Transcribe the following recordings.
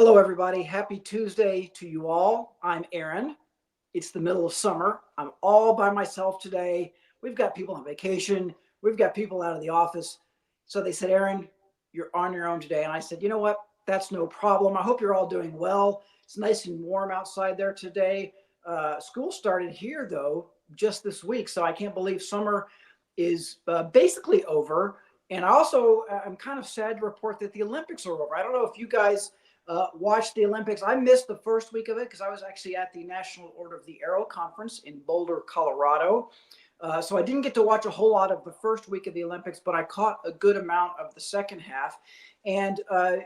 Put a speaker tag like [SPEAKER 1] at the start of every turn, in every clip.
[SPEAKER 1] Hello, everybody. Happy Tuesday to you all. I'm Aaron. It's the middle of summer. I'm all by myself today. We've got people on vacation. We've got people out of the office. So they said, Aaron, you're on your own today. And I said, you know what? That's no problem. I hope you're all doing well. It's nice and warm outside there today. School started here, though, just this week. So I can't believe summer is basically over. And also, I'm kind of sad to report that the Olympics are over. I don't know if you guys watched the Olympics. I missed the first week of it because I was actually at the National Order of the Arrow Conference in Boulder, Colorado. So I didn't get to watch a whole lot of the first week of the Olympics, but I caught a good amount of the second half. And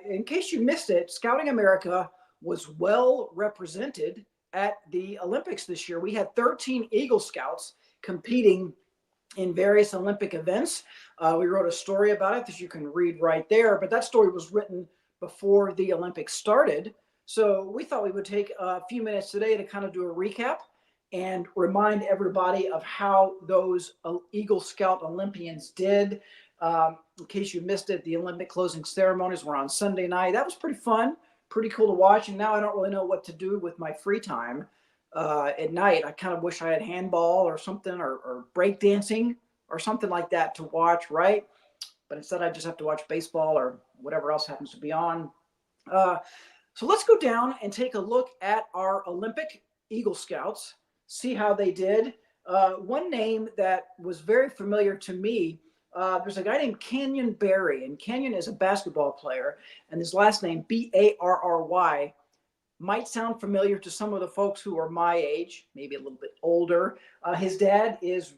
[SPEAKER 1] in case you missed it, Scouting America was well represented at the Olympics this year. We had 13 Eagle Scouts competing in various Olympic events. We wrote a story about it that you can read right there, but that story was written before the Olympics started. So we thought we would take a few minutes today to kind of do a recap and remind everybody of how those Eagle Scout Olympians did. In case you missed it, the Olympic closing ceremonies were on Sunday night. That was pretty fun, pretty cool to watch. And now I don't really know what to do with my free time at night. I kind of wish I had handball or something, or breakdancing or something like that to watch, right? But instead I just have to watch baseball or whatever else happens to be on. So let's go down and take a look at our Olympic Eagle Scouts, see how they did. One name that was very familiar to me, there's a guy named Canyon Barry, and Canyon is a basketball player, and his last name, Barry, might sound familiar to some of the folks who are my age, maybe a little bit older. His dad is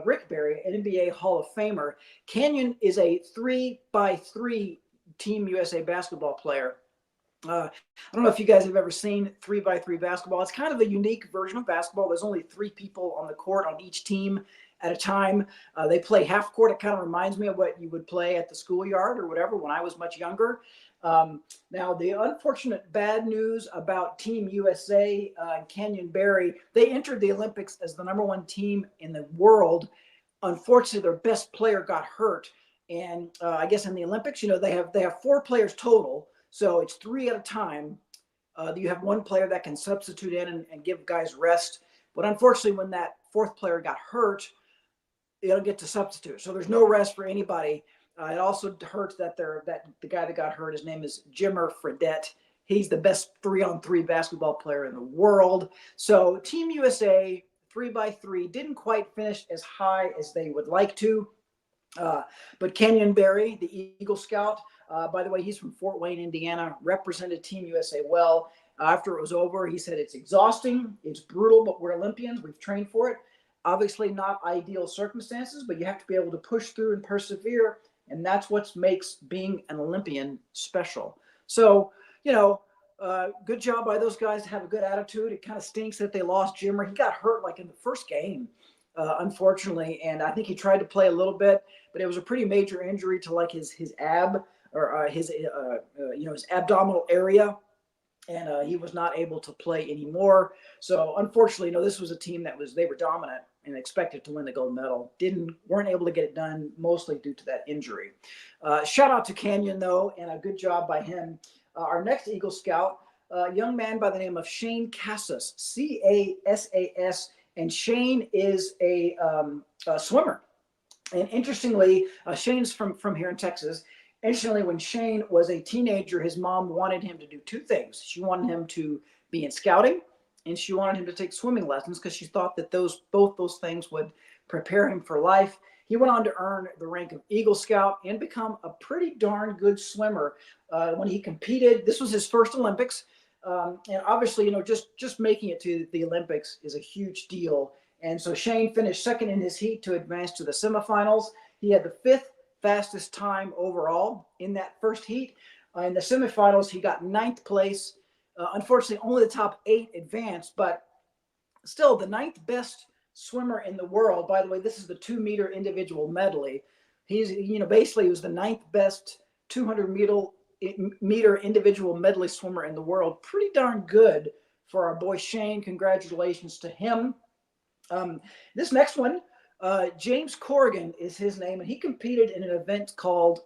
[SPEAKER 1] Rick Barry, an NBA Hall of Famer. Canyon is a 3x3 Team USA basketball player. I don't know if you guys have ever seen 3x3 basketball. It's kind of a unique version of basketball. There's only three people on the court on each team at a time. They play half court. It kind of reminds me of what you would play at the schoolyard or whatever when I was much younger. Now, the unfortunate bad news about Team USA and Canyon Barry, they entered the Olympics as the #1 team in the world. Unfortunately, their best player got hurt. And I guess in the Olympics, they have 4 players total. So it's 3 at a time. You have one player that can substitute in and give guys rest. But unfortunately, when that 4th player got hurt, they don't get to substitute. So there's no rest for anybody. It also hurts that the guy that got hurt, his name is Jimmer Fredette. He's the best 3-on-3 basketball player in the world. So Team USA 3x3 didn't quite finish as high as they would like to. But Canyon Barry, the Eagle Scout, by the way, he's from Fort Wayne, Indiana, represented Team USA well. After it was over, he said, it's exhausting, it's brutal, but we're Olympians, we've trained for it. Obviously not ideal circumstances, but you have to be able to push through and persevere. And that's what makes being an Olympian special. So, good job by those guys to have a good attitude. It kind of stinks that they lost Jimmer. He got hurt like in the first game, unfortunately. And I think he tried to play a little bit, but it was a pretty major injury to like his ab or his abdominal area. And he was not able to play anymore. So unfortunately, this was a team they were dominant and expected to win the gold medal. Weren't able to get it done, mostly due to that injury. Shout out to Canyon, though, and a good job by him. Our next Eagle Scout, a young man by the name of Shane Casas, Casas, and Shane is a swimmer. And interestingly, Shane's from here in Texas. Interestingly, when Shane was a teenager, his mom wanted him to do 2 things. She wanted him to be in scouting, and she wanted him to take swimming lessons because she thought that both those things would prepare him for life. He went on to earn the rank of Eagle Scout and become a pretty darn good swimmer when he competed. This was his first Olympics. And obviously, just making it to the Olympics is a huge deal. And so Shane finished second in his heat to advance to the semifinals. He had the 5th fastest time overall in that first heat. In the semifinals, he got 9th place. Unfortunately, only the top 8 advanced, but still the 9th best swimmer in the world. By the way, this is the 2-meter individual medley. He's, basically he was the 9th best 200-meter individual medley swimmer in the world. Pretty darn good for our boy Shane. Congratulations to him. This next one, James Corrigan is his name, and he competed in an event called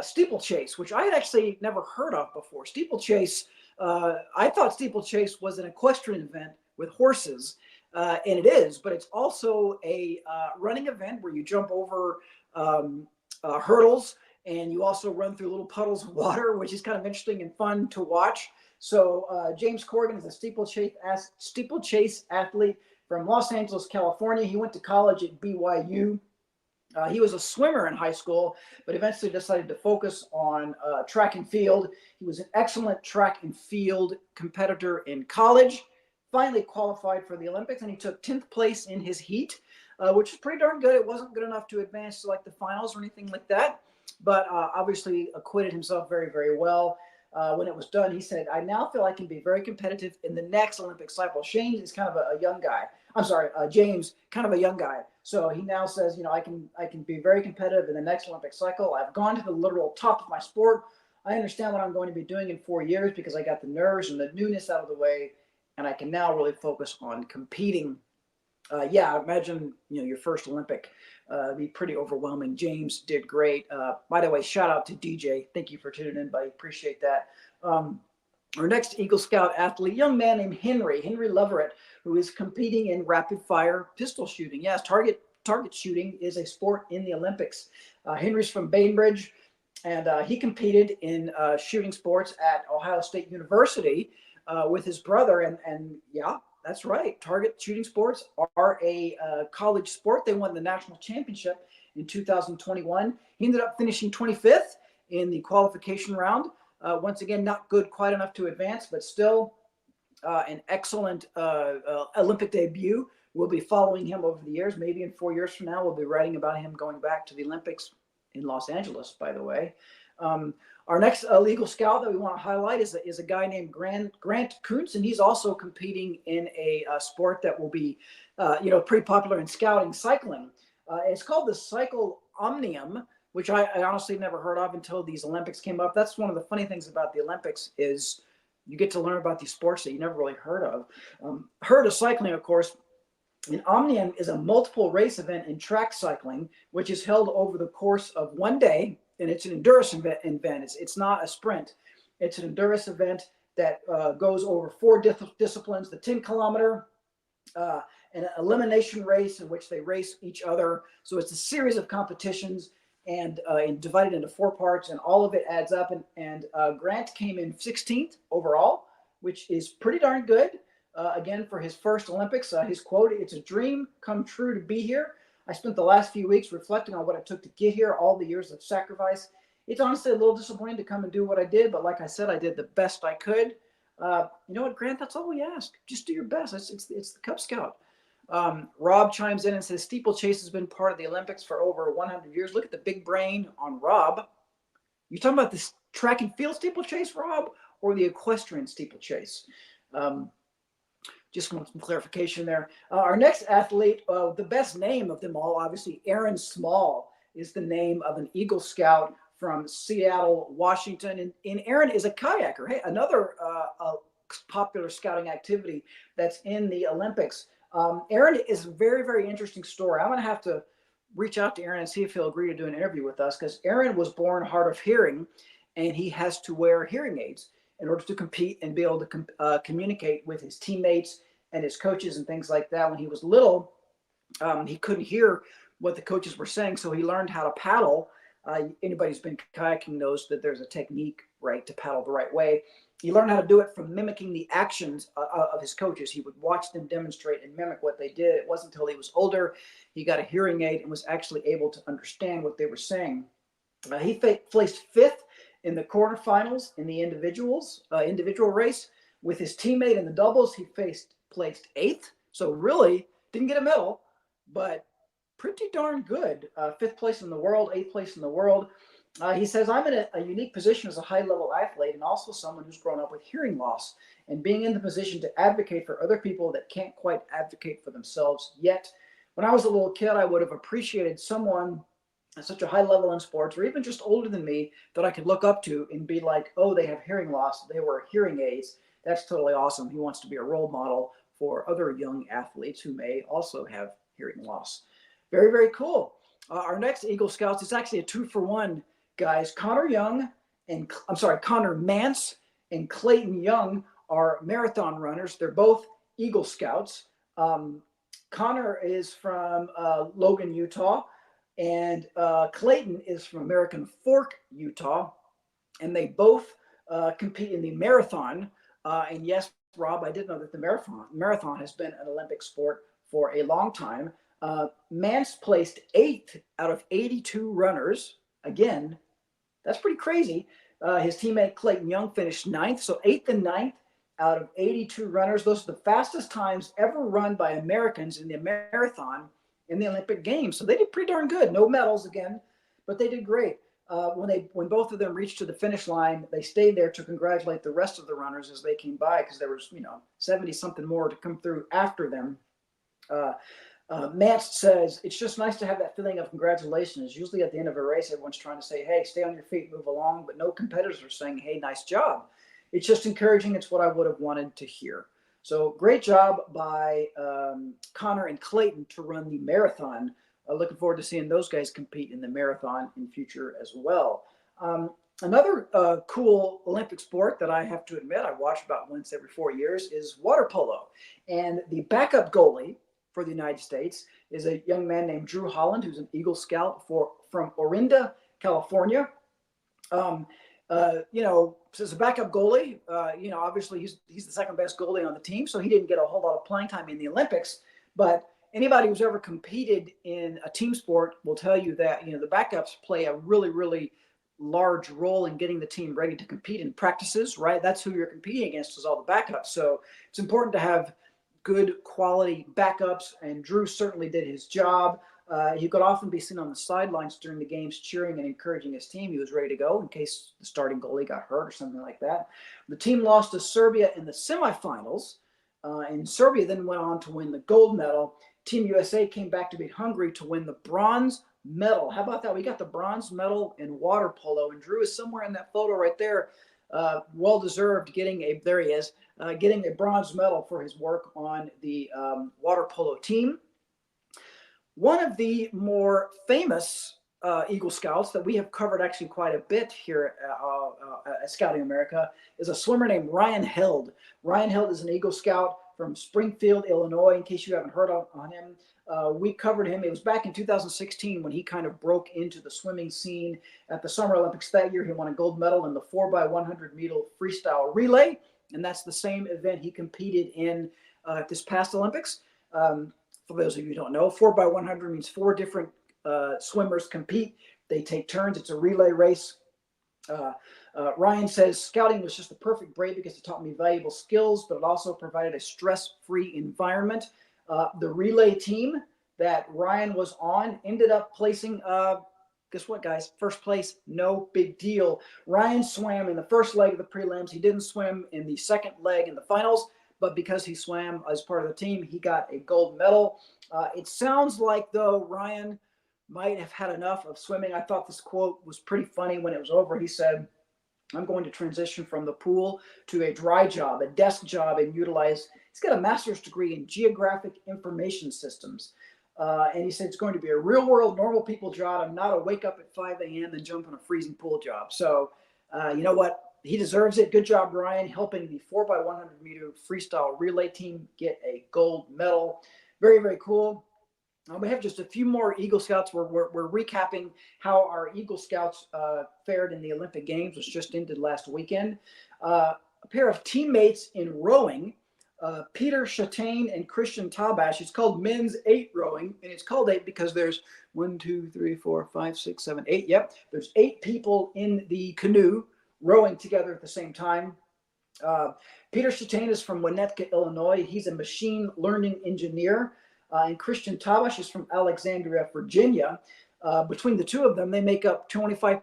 [SPEAKER 1] steeplechase, which I had actually never heard of before. Steeplechase, I thought steeplechase was an equestrian event with horses, and it is, but it's also a running event where you jump over hurdles, and you also run through little puddles of water, which is kind of interesting and fun to watch. So James Corrigan is a steeplechase athlete from Los Angeles, California. He went to college at BYU. He was a swimmer in high school, but eventually decided to focus on track and field. He was an excellent track and field competitor in college, finally qualified for the Olympics, and he took 10th place in his heat, which is pretty darn good. It wasn't good enough to advance to like the finals or anything like that, but obviously acquitted himself very, very well. When it was done, he said, I now feel I can be very competitive in the next Olympic cycle. Shane is kind of a young guy. I'm sorry, James, kind of a young guy. So he now says, I can be very competitive in the next Olympic cycle. I've gone to the literal top of my sport. I understand what I'm going to be doing in 4 years because I got the nerves and the newness out of the way, and I can now really focus on competing. Yeah, imagine your first Olympic. Be pretty overwhelming. James did great. By the way, shout out to DJ. Thank you for tuning in, buddy. Appreciate that. Our next Eagle Scout athlete, young man named Henry Leverett, who is competing in rapid fire pistol shooting. Yes, target shooting is a sport in the Olympics. Henry's from Bainbridge, and he competed in shooting sports at Ohio State University with his brother. And yeah, that's right. Target shooting sports are a college sport. They won the national championship in 2021. He ended up finishing 25th in the qualification round. Once again, not good quite enough to advance, but still an excellent Olympic debut. We'll be following him over the years. Maybe in 4 years from now, we'll be writing about him going back to the Olympics in Los Angeles, by the way. Our next Eagle Scout that we want to highlight is a guy named Grant Kuntz, and he's also competing in a sport that will be, pretty popular in scouting, cycling. It's called the Cycle Omnium, which I honestly never heard of until these Olympics came up. That's one of the funny things about the Olympics is you get to learn about these sports that you never really heard of. Heard of cycling, of course. An Omnium is a multiple race event in track cycling, which is held over the course of 1 day, and it's an endurance event. It's not a sprint. It's an endurance event that goes over 4 disciplines, the 10-kilometer, an elimination race in which they race each other. So it's a series of competitions and divided into 4 parts, and all of it adds up. And Grant came in 16th overall, which is pretty darn good. Again, for his first Olympics, his quote, "It's a dream come true to be here. I spent the last few weeks reflecting on what it took to get here, all the years of sacrifice. It's honestly a little disappointing to come and do what I did, but like I said, I did the best I could." You know what, Grant? That's all we ask. Just do your best. It's the Cub Scout. Rob chimes in and says, steeplechase has been part of the Olympics for over 100 years. Look at the big brain on Rob. You talking about this track and field steeplechase, Rob, or the equestrian steeplechase? Just want some clarification there. Our next athlete, the best name of them all, obviously, Aaron Small is the name of an Eagle Scout from Seattle, Washington. And Aaron is a kayaker. Hey, another popular scouting activity that's in the Olympics. Aaron is a very, very interesting story. I'm going to have to reach out to Aaron and see if he'll agree to do an interview with us, because Aaron was born hard of hearing, and he has to wear hearing aids in order to compete and be able to communicate with his teammates and his coaches and things like that. When he was little, he couldn't hear what the coaches were saying, so he learned how to paddle. Anybody who's been kayaking knows that there's a technique, right, to paddle the right way. He learned how to do it from mimicking the actions of his coaches. He would watch them demonstrate and mimic what they did. It wasn't until he was older he got a hearing aid and was actually able to understand what they were saying. He placed 5th in the quarterfinals in the individual race. With his teammate in the doubles, he placed 8th. So really didn't get a medal, but pretty darn good. 5th place in the world, 8th place in the world. He says, I'm in a unique position as a high-level athlete and also someone who's grown up with hearing loss, and being in the position to advocate for other people that can't quite advocate for themselves yet. When I was a little kid, I would have appreciated someone at such a high level in sports, or even just older than me, that I could look up to and be like, oh, they have hearing loss, they wear hearing aids. That's totally awesome. He wants to be a role model for other young athletes who may also have hearing loss. Very, very cool. Our next Eagle Scouts is actually a 2-for-1 guys. Connor Mance and Clayton Young are marathon runners. They're both Eagle Scouts. Um, Connor is from Logan, Utah, and Clayton is from American Fork, Utah, and they both compete in the marathon. And yes, Rob, I did know that the marathon has been an Olympic sport for a long time. Mance placed eighth out of 82 runners. Again, that's pretty crazy. His teammate Clayton Young finished ninth, so eighth and ninth out of 82 runners. Those are the fastest times ever run by Americans in the marathon in the Olympic Games. So they did pretty darn good. No medals again, but they did great. When both of them reached to the finish line, they stayed there to congratulate the rest of the runners as they came by, because there was 70 something more to come through after them. Mance says, it's just nice to have that feeling of congratulations. Usually at the end of a race, everyone's trying to say, hey, stay on your feet, move along, but no competitors are saying, hey, nice job. It's just encouraging. It's what I would have wanted to hear. So great job by Connor and Clayton to run the marathon. Looking forward to seeing those guys compete in the marathon in future as well. Another cool Olympic sport that I have to admit I watch about once every 4 years is water polo. And the backup goalie for the United States is a young man named Drew Holland, who's an Eagle Scout from Orinda, California. As a backup goalie, obviously he's the second best goalie on the team, so he didn't get a whole lot of playing time in the Olympics. But anybody who's ever competed in a team sport will tell you that the backups play a really, really large role in getting the team ready to compete in practices. Right, that's who you're competing against, is all the backups. So it's important to have good quality backups, and Drew certainly did his job. He could often be seen on the sidelines during the games cheering and encouraging his team. He was ready to go in case the starting goalie got hurt or something like that. The team lost to Serbia in the semifinals, and Serbia then went on to win the gold medal. Team USA came back to beat Hungary to win the bronze medal. How about that? We got the bronze medal in water polo, and Drew is somewhere in that photo right there. Well-deserved getting a bronze medal for his work on the water polo team. One of the more famous Eagle Scouts that we have covered actually quite a bit here at Scouting America is a swimmer named Ryan Held. Ryan Held is an Eagle Scout from Springfield, Illinois, in case you haven't heard on him. We covered him. It was back in 2016 when he kind of broke into the swimming scene at the Summer Olympics that year. He won a gold medal in the 4x100 meter freestyle relay, and that's the same event he competed in this past Olympics. For those of you who don't know, 4x100 means 4 different swimmers compete. They take turns. It's a relay race. Ryan says, scouting was just the perfect break because it taught me valuable skills, but it also provided a stress-free environment. The relay team that Ryan was on ended up placing, guess what, guys? First place, no big deal. Ryan swam in the first leg of the prelims. He didn't swim in the second leg in the finals, but because he swam as part of the team, he got a gold medal. It sounds like, though, Ryan might have had enough of swimming. I thought this quote was pretty funny when it was over. He said, I'm going to transition from the pool to a dry job, a desk job, and utilize, he's got a master's degree in geographic information systems. And he said it's going to be a real world, normal people job and not a wake up at 5 a.m. and jump in a freezing pool job. So, you know what? He deserves it. Good job, Ryan, helping the 4x100 meter freestyle relay team get a gold medal. Very, very cool. We have just a few more Eagle Scouts. We're recapping how our Eagle Scouts fared in the Olympic Games, which just ended last weekend. A pair of teammates in rowing, Peter Chatane and Christian Tabash. It's called men's 8 rowing, and it's called 8 because there's 1, 2, 3, 4, 5, 6, 7, 8. Yep, there's 8 people in the canoe rowing together at the same time. Peter Chatane is from Winnetka, Illinois. He's a machine learning engineer. And Christian Tabash is from Alexandria, Virginia. Between the two of them, they make up 25%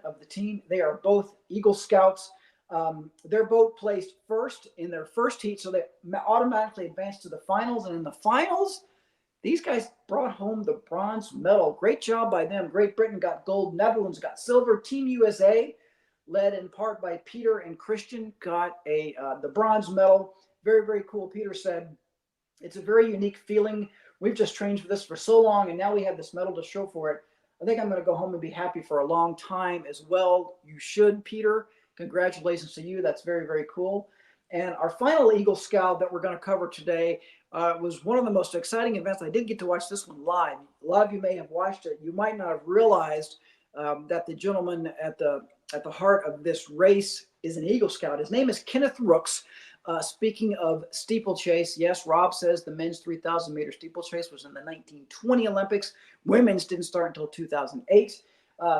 [SPEAKER 1] of the team. They are both Eagle Scouts. They're both placed first in their first heat, so they automatically advance to the finals. And in the finals, these guys brought home the bronze medal. Great job by them. Great Britain got gold. Netherlands got silver. Team USA, led in part by Peter and Christian, got the bronze medal. Very, very cool. Peter said, it's a very unique feeling. We've just trained for this for so long, and now we have this medal to show for it. I think I'm going to go home and be happy for a long time as well. You should, Peter. Congratulations to you. That's very, very cool. And our final Eagle Scout that we're going to cover today was one of the most exciting events. I did get to watch this one live. A lot of you may have watched it. You might not have realized that the gentleman at the heart of this race is an Eagle Scout. His name is Kenneth Rooks. Speaking of steeplechase, yes, Rob says the men's 3,000 meter steeplechase was in the 1920 Olympics. Women's didn't start until 2008.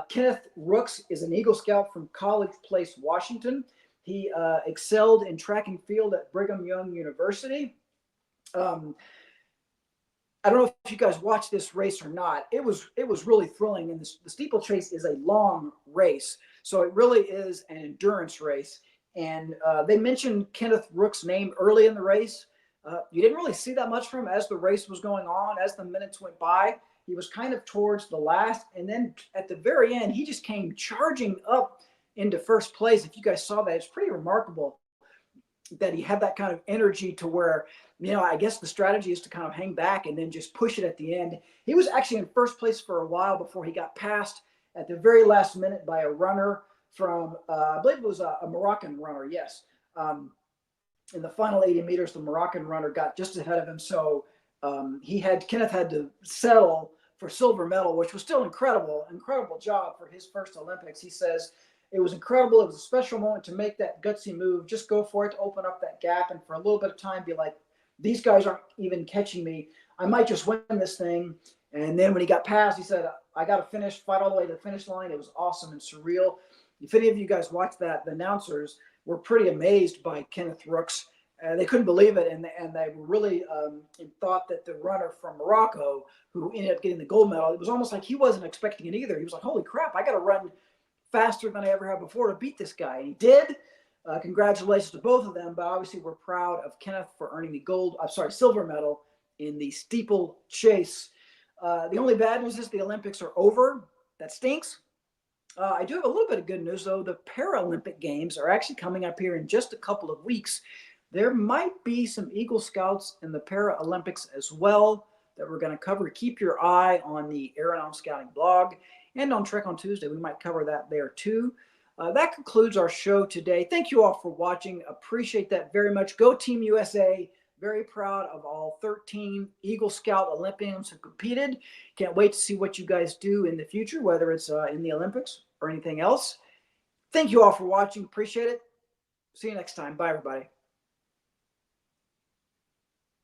[SPEAKER 1] Kenneth Rooks is an Eagle Scout from College Place, Washington. He excelled in track and field at Brigham Young University. I don't know if you guys watched this race or not. It was really thrilling, and the steeplechase is a long race, so it really is an endurance race. And they mentioned Kenneth Rooks' name early in the race. You didn't really see that much from him as the race was going on, as the minutes went by. He was kind of towards the last, and then at the very end, he just came charging up into first place. If you guys saw that, it's pretty remarkable that he had that kind of energy to where, I guess the strategy is to kind of hang back and then just push it at the end. He was actually in first place for a while before he got passed at the very last minute by a runner from, I believe it was a Moroccan runner, yes. In the final 80 meters, the Moroccan runner got just ahead of him. So Kenneth had to settle for silver medal, which was still incredible job for his first Olympics. He says, it was incredible. It was a special moment to make that gutsy move. Just go for it, to open up that gap, and for a little bit of time be like, these guys aren't even catching me. I might just win this thing. And then when he got past, he said, I got to fight all the way to the finish line. It was awesome and surreal. If any of you guys watched that, the announcers were pretty amazed by Kenneth Rooks. They couldn't believe it, and they were really thought that the runner from Morocco, who ended up getting the gold medal, it was almost like he wasn't expecting it either. He was like, holy crap, I got to run faster than I ever have before to beat this guy. And he did. Congratulations to both of them, but obviously we're proud of Kenneth for earning the silver medal in the steeplechase. The only bad news is the Olympics are over. That stinks. I do have a little bit of good news, though. The Paralympic Games are actually coming up here in just a couple of weeks. There might be some Eagle Scouts in the Paralympics as well that we're going to cover. Keep your eye on the Aeronaut Scouting blog and on Trek on Tuesday. We might cover that there too. That concludes our show today. Thank you all for watching. Appreciate that very much. Go Team USA. Very proud of all 13 Eagle Scout Olympians who competed. Can't wait to see what you guys do in the future, whether it's in the Olympics or anything else. Thank you all for watching. Appreciate it. See you next time. Bye, everybody.